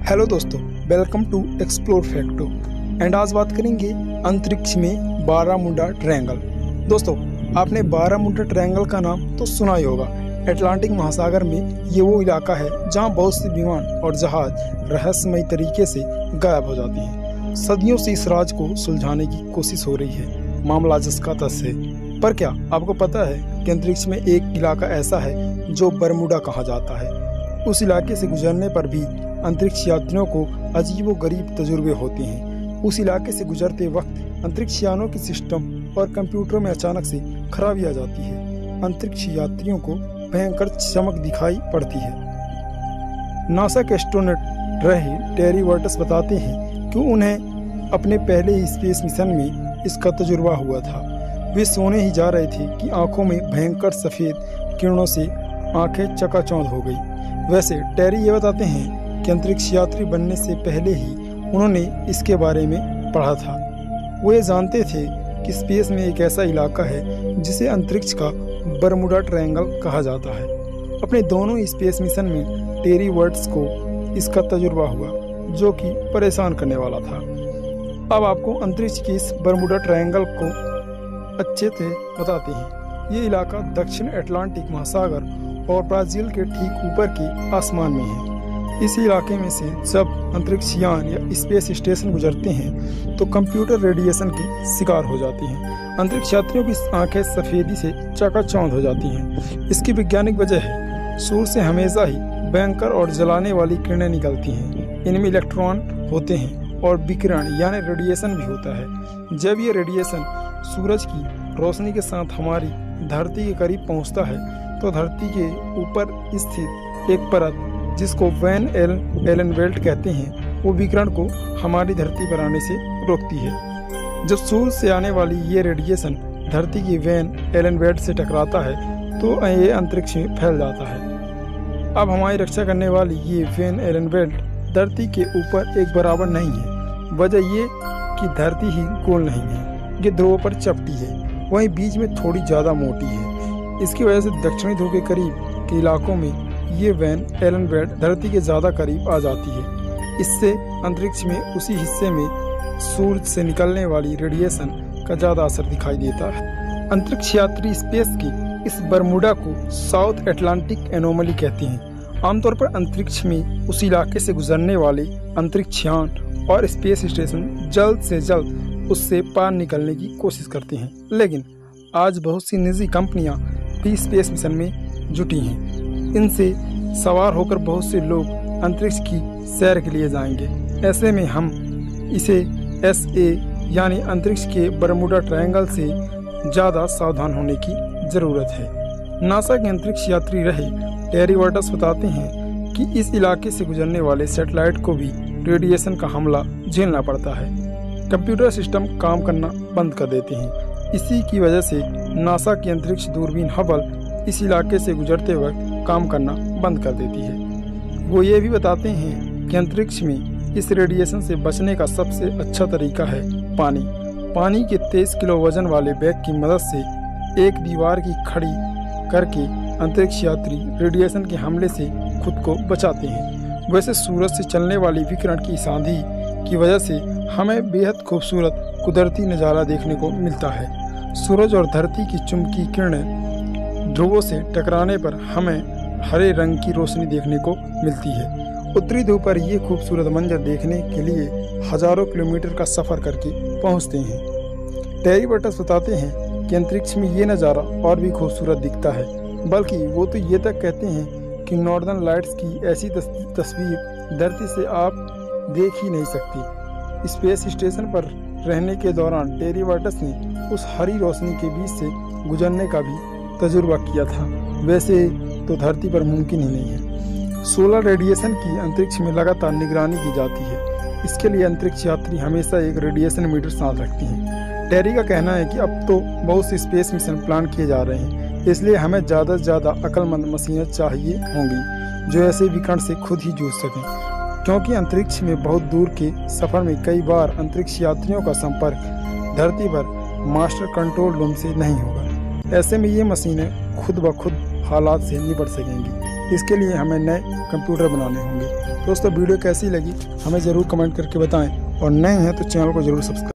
Hello दोस्तों, welcome to Explore Facto. And आज बात करेंगे अंतरिक्ष में बारामुंडा ट्रायंगल। दोस्तों, आपने बारामुंडा ट्रायंगल का नाम तो सुना ही होगा। अटलांटिक महासागर में ये वो इलाका है जहां बहुत से विमान और जहाज रहस्यमय तरीके से गायब हो जाती हैं। सदियों से इस राज को सुलझाने की कोशिश हो रही है, मामला जिसका तस है। पर क्या आपको पता है कि अंतरिक्ष में एक इलाका ऐसा है जो बरमूडा कहा जाता है। उस इलाके से गुजरने पर भी अंतरिक्ष यात्रियों को अजीबोगरीब तजुर्बे होते हैं। उस इलाके से गुजरते वक्त अंतरिक्ष यानों की सिस्टम और कंप्यूटरों में अचानक से खराबी आ जाती है। अंतरिक्ष यात्रियों को भयंकर चमक दिखाई पड़ती है। नासा के एस्ट्रोनॉट रहे टेरी वर्टस बताते हैं कि उन्हें अपने पहले ही स्पेस मिशन में इसका तजुर्बा हुआ था। वे सोने ही जा रहे थे कि आंखों में भयंकर सफ़ेद किरणों से आंखें चकाचौंध हो गई। वैसे टेरी ये बताते हैं कि अंतरिक्ष यात्री बनने से पहले ही उन्होंने इसके बारे में पढ़ा था। वो ये जानते थे कि स्पेस में एक ऐसा इलाका है जिसे अंतरिक्ष का बरमूडा ट्रायंगल कहा जाता है। अपने दोनों स्पेस मिशन में टेरी वर्टस को इसका तजुर्बा हुआ, जो कि परेशान करने वाला था। अब आपको अंतरिक्ष के इस बरमूडा ट्रायंगल को अच्छे से बताते हैं। ये इलाका दक्षिण अटलांटिक महासागर और ब्राज़ील के ठीक ऊपर के आसमान में है। इस इलाके में से जब अंतरिक्ष यान या स्पेस स्टेशन गुजरते हैं तो कंप्यूटर रेडिएशन के शिकार हो जाती हैं। अंतरिक्ष यात्रियों की आंखें सफ़ेदी से चकाचौंध हो जाती हैं। इसकी वैज्ञानिक वजह है सूर्य से हमेशा ही भयंकर और जलाने वाली किरणें निकलती हैं। इनमें इलेक्ट्रॉन होते हैं और विकिरण यानी रेडिएशन भी होता है। जब ये रेडिएशन सूरज की रोशनी के साथ हमारी धरती के करीब पहुंचता है तो धरती के ऊपर स्थित एक परत, जिसको वैन एलन बेल्ट कहते हैं, वो विकिरण को हमारी धरती पर आने से रोकती है। जब सूर्य से आने वाली ये रेडिएशन धरती की वैन एलन बेल्ट से टकराता है तो ये अंतरिक्ष में फैल जाता है। अब हमारी रक्षा करने वाली ये वैन एलन बेल्ट धरती के ऊपर एक बराबर नहीं है। वजह ये कि धरती ही गोल नहीं है, ये ध्रुवों पर चपटी है, वहीं बीच में थोड़ी ज़्यादा मोटी है। इसकी वजह से दक्षिणी ध्रुव के करीब के इलाकों में ये वैन एलन बेल्ट धरती के ज़्यादा करीब आ जाती है। इससे अंतरिक्ष में उसी हिस्से में सूरज से निकलने वाली रेडिएशन का ज़्यादा असर दिखाई देता है। अंतरिक्ष यात्री स्पेस की इस बरमूडा को साउथ अटलांटिक एनोमली कहते हैं। आमतौर पर अंतरिक्ष में उस इलाके से गुजरने वाले अंतरिक्ष यान और स्पेस स्टेशन जल्द से जल्द उससे पार निकलने की कोशिश करते हैं, लेकिन आज बहुत सी निजी कंपनियां भी स्पेस मिशन में जुटी हैं। इनसे सवार होकर बहुत से लोग अंतरिक्ष की सैर के लिए जाएंगे। ऐसे में हम इसे SA यानी अंतरिक्ष के बरमूडा ट्रायंगल से ज़्यादा सावधान होने की ज़रूरत है। नासा के अंतरिक्ष यात्री रहे टेरी वर्टस बताते हैं कि इस इलाके से गुजरने वाले सैटेलाइट को भी रेडिएशन का हमला झेलना पड़ता है। कंप्यूटर सिस्टम काम करना बंद कर देते हैं। इसी की वजह से नासा की अंतरिक्ष दूरबीन हबल इस इलाके से गुजरते वक्त काम करना बंद कर देती है। वो ये भी बताते हैं कि अंतरिक्ष में इस रेडिएशन से बचने का सबसे अच्छा तरीका है पानी। पानी के 23 किलो वजन वाले बैग की मदद से एक दीवार की खड़ी करके अंतरिक्ष यात्री रेडिएशन के हमले से खुद को बचाते हैं। वैसे सूरज से चलने वाली विकिरण की सांधी की वजह से हमें बेहद खूबसूरत कुदरती नज़ारा देखने को मिलता है। सूरज और धरती की चुंबकीय किरणें ध्रुवों से टकराने पर हमें हरे रंग की रोशनी देखने को मिलती है। उत्तरी ध्रुव पर ये खूबसूरत मंजर देखने के लिए हजारों किलोमीटर का सफ़र करके पहुंचते हैं। टेरी वर्टस बताते हैं कि अंतरिक्ष में ये नज़ारा और भी खूबसूरत दिखता है, बल्कि वो तो ये तक कहते हैं कि नॉर्दर्न लाइट्स की ऐसी तस्वीर धरती से आप देख ही नहीं सकती। स्पेस स्टेशन पर रहने के दौरान टेरी वर्टस ने उस हरी रोशनी के बीच से गुजरने का भी तजुर्बा किया था। वैसे तो धरती पर मुमकिन ही नहीं है। सोलर रेडिएशन की अंतरिक्ष में लगातार निगरानी की जाती है। इसके लिए अंतरिक्ष यात्री हमेशा एक रेडिएशन मीटर साथ रखते हैं। टेरी का कहना है कि अब तो बहुत से स्पेस मिशन प्लान किए जा रहे हैं, इसलिए हमें ज़्यादा से ज़्यादा अक्लमंद मशीनें चाहिए होंगी जो ऐसे विकिरण से खुद ही जूझ सकें, क्योंकि अंतरिक्ष में बहुत दूर के सफ़र में कई बार अंतरिक्ष यात्रियों का संपर्क धरती पर मास्टर कंट्रोल रूम से नहीं होगा। ऐसे में ये मशीनें खुद ब खुद हालात से निपट सकेंगी। इसके लिए हमें नए कंप्यूटर बनाने होंगे। दोस्तों वीडियो कैसी लगी हमें ज़रूर कमेंट करके बताएं और नए हैं तो चैनल को ज़रूर सब्सक्राइब